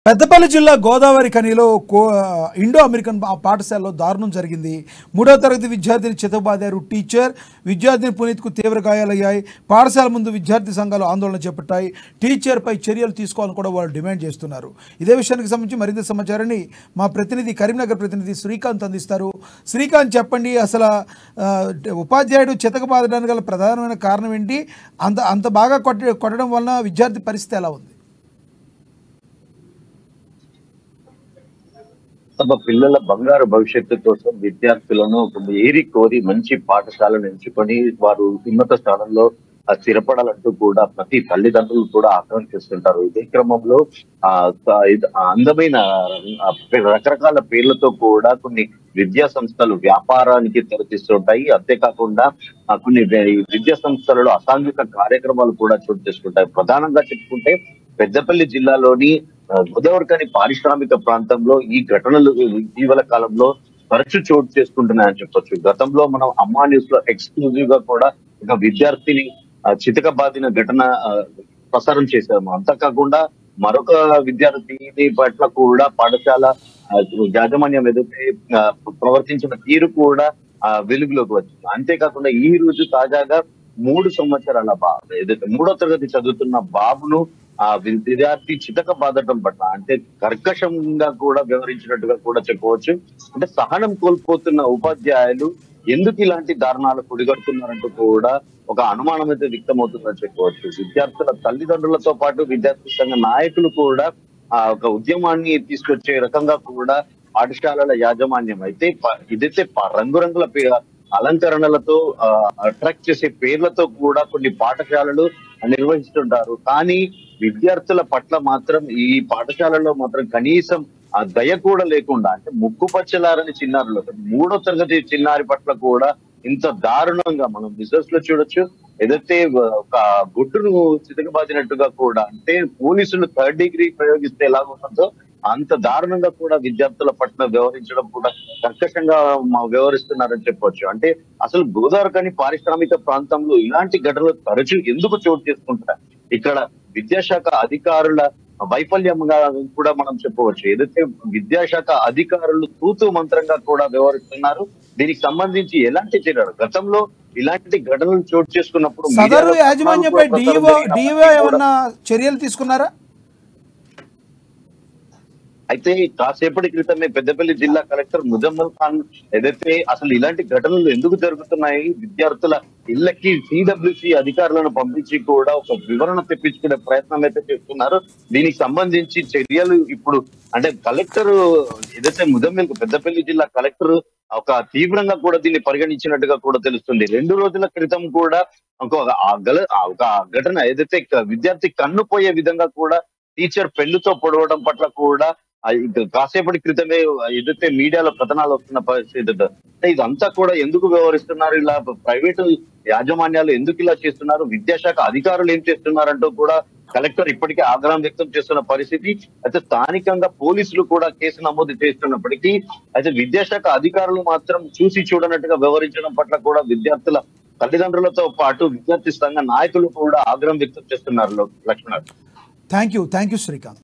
పెద్దపల్లి జిల్లా Godavari ఖనిలో Indo American పాఠశాలలో దారుణం జరిగింది. 3వ తరగతి విద్యార్థిని చితబాదారు టీచర్. విద్యార్థిని పునీత్కు తీవ్ర గాయాలయ్యాయి. పాఠశాల ముందు విద్యార్థి సంఘాలు ఆందోళన చేపట్టాయి. టీచర్పై చర్యలు తీసుకోవాలని కూడా వాళ్ళు డిమాండ్ చేస్తున్నారు. ఇదే విషయానికి సంబంధించి మరింత సమాచారాన్ని మా ప్రతినిధి కరీంనగర్ ప్రతినిధి శ్రీకాంత్ అందిస్తారు. శ్రీకాంత్, చెప్పండి, అసలు ఉపాధ్యాయుడు చితకబాదడానికి గల ప్రధానమైన కారణం ఏంటి? అంత బాగా కొట్టడం వలన విద్యార్థి పరిస్థితి ఎలా ఉంది? తమ పిల్లల బంగారు భవిష్యత్తు కోసం విద్యార్థులను ఏరి కోరి మంచి పాఠశాలను ఎంచుకొని వారు ఉన్నత స్థానంలో స్థిరపడాలంటూ కూడా ప్రతి తల్లిదండ్రులు కూడా ఆకాంక్షిస్తుంటారు. ఇదే క్రమంలో అందమైన రకరకాల పేర్లతో కూడా కొన్ని విద్యా సంస్థలు వ్యాపారానికి తెరతీస్తుంటాయి. అంతేకాకుండా కొన్ని విద్యా సంస్థలలో అసాంఘిక కార్యక్రమాలు కూడా చోటు చేసుకుంటాయి. ప్రధానంగా చెప్పుకుంటే పెద్దపల్లి జిల్లాలోని గోదావరి ఖని పారిశ్రామిక ప్రాంతంలో ఈ ఘటనలు ఇటీవల కాలంలో తరచు చోటు చేసుకుంటున్నాయని చెప్పొచ్చు. గతంలో మనం అమ్మా న్యూస్ లో ఎక్స్క్లూజివ్ గా కూడా ఒక విద్యార్థిని చితకబాదిన ఘటన ప్రసారం చేశాము. అంతేకాకుండా మరొక విద్యార్థిని పట్ల కూడా పాఠశాల యాజమాన్యం ఏదైతే ప్రవర్తించిన తీరు కూడా వెలుగులోకి వచ్చింది. అంతేకాకుండా ఈ రోజు తాజాగా 3 సంవత్సరాల బాబు ఏదైతే 3వ తరగతి చదువుతున్న బాబును విద్యార్థి చితక బాధటం పట్ల అంటే కర్కశంగా కూడా వ్యవహరించినట్టుగా కూడా చెప్పవచ్చు. అంటే సహనం కోల్పోతున్న ఉపాధ్యాయులు ఎందుకు ఇలాంటి దారుణాలు పొడిగడుతున్నారంటూ కూడా ఒక అనుమానం అయితే వ్యక్తమవుతుందని చెప్పవచ్చు. విద్యార్థుల తల్లిదండ్రులతో పాటు విద్యార్థి సంఘ నాయకులు కూడా ఒక ఉద్యమాన్ని తీసుకొచ్చే రకంగా కూడా పాఠశాలల యాజమాన్యం అయితే ఇదైతే రంగురంగుల అలంకరణలతో అట్రాక్ట్ చేసే పేర్లతో కూడా కొన్ని పాఠశాలలు నిర్వహిస్తుంటారు. కానీ విద్యార్థుల పట్ల మాత్రం ఈ పాఠశాలలో మాత్రం కనీసం ఆ దయ కూడా లేకుండా అంటే ముక్కు పచ్చలారని చిన్నారులు 3వ తరగతి చిన్నారి పట్ల కూడా ఇంత దారుణంగా మనం బిజినెస్ లో చూడొచ్చు. ఏదైతే ఒక గుడ్డును చితకబాదినట్టుగా కూడా అంటే పోలీసులు 3rd డిగ్రీ ప్రయోగిస్తే ఎలాగుంటుందో అంత దారుణంగా కూడా విద్యార్థుల పట్ల వ్యవహరించడం కూడా కర్కశంగా వ్యవహరిస్తున్నారని చెప్పొచ్చు. అంటే అసలు గోదావరి ఖని పారిశ్రామిక ప్రాంతంలో ఇలాంటి ఘటనలు తరచూ ఎందుకు చోటు చేసుకుంటున్నారు? ఇక్కడ విద్యాశాఖ అధికారుల వైఫల్యంగా కూడా మనం చెప్పవచ్చు. ఏదైతే విద్యాశాఖ అధికారులు తూతూ మంత్రంగా కూడా వ్యవహరిస్తున్నారు. దీనికి సంబంధించి ఎలాంటి చర్యలు గతంలో ఇలాంటి ఘటనలు చోటు చేసుకున్నప్పుడు సదరు యాజమాన్యంపై డిఓ ఏమన్నా చర్యలు తీసుకున్నారా? అయితే కాసేపటి క్రితమే పెద్దపల్లి జిల్లా కలెక్టర్ ముజమ్మల్ ఖాన్ ఏదైతే అసలు ఇలాంటి ఘటనలు ఎందుకు జరుగుతున్నాయి, విద్యార్థుల ఇళ్లకి సిడబ్ల్యూసి అధికారులను పంపించి కూడా ఒక వివరణ తెప్పించుకునే ప్రయత్నం అయితే చేస్తున్నారు. దీనికి సంబంధించి చర్యలు ఇప్పుడు అంటే కలెక్టర్ ఏదైతే ముజమ్మల్ పెద్దపల్లి జిల్లా కలెక్టర్ ఒక తీవ్రంగా కూడా దీన్ని పరిగణించినట్టుగా కూడా తెలుస్తుంది. 2 రోజుల క్రితం కూడా ఒక ఘటన ఏదైతే విద్యార్థి కన్ను పోయే విధంగా కూడా టీచర్ పెన్నుతో పొడవడం పట్ల కూడా కాసేపటి క్రితమే ఏదైతే మీడియాలో కథనాలు వస్తున్న పరిస్థితి. ఇదంతా కూడా ఎందుకు వ్యవహరిస్తున్నారు, ఇలా ప్రైవేటు యాజమాన్యాలు ఎందుకు ఇలా చేస్తున్నారు, విద్యాశాఖ అధికారులు ఏం చేస్తున్నారంటూ కూడా కలెక్టర్ ఇప్పటికే ఆగ్రహం వ్యక్తం చేస్తున్న పరిస్థితి. అయితే స్థానికంగా పోలీసులు కూడా కేసు నమోదు చేస్తున్నప్పటికీ అయితే విద్యాశాఖ అధికారులు మాత్రం చూసి చూడనట్టుగా వ్యవహరించడం పట్ల కూడా విద్యార్థుల తల్లిదండ్రులతో పాటు విద్యార్థి సంఘ నాయకులు కూడా ఆగ్రహం వ్యక్తం చేస్తున్నారు. Laxman, thank you Srikanth.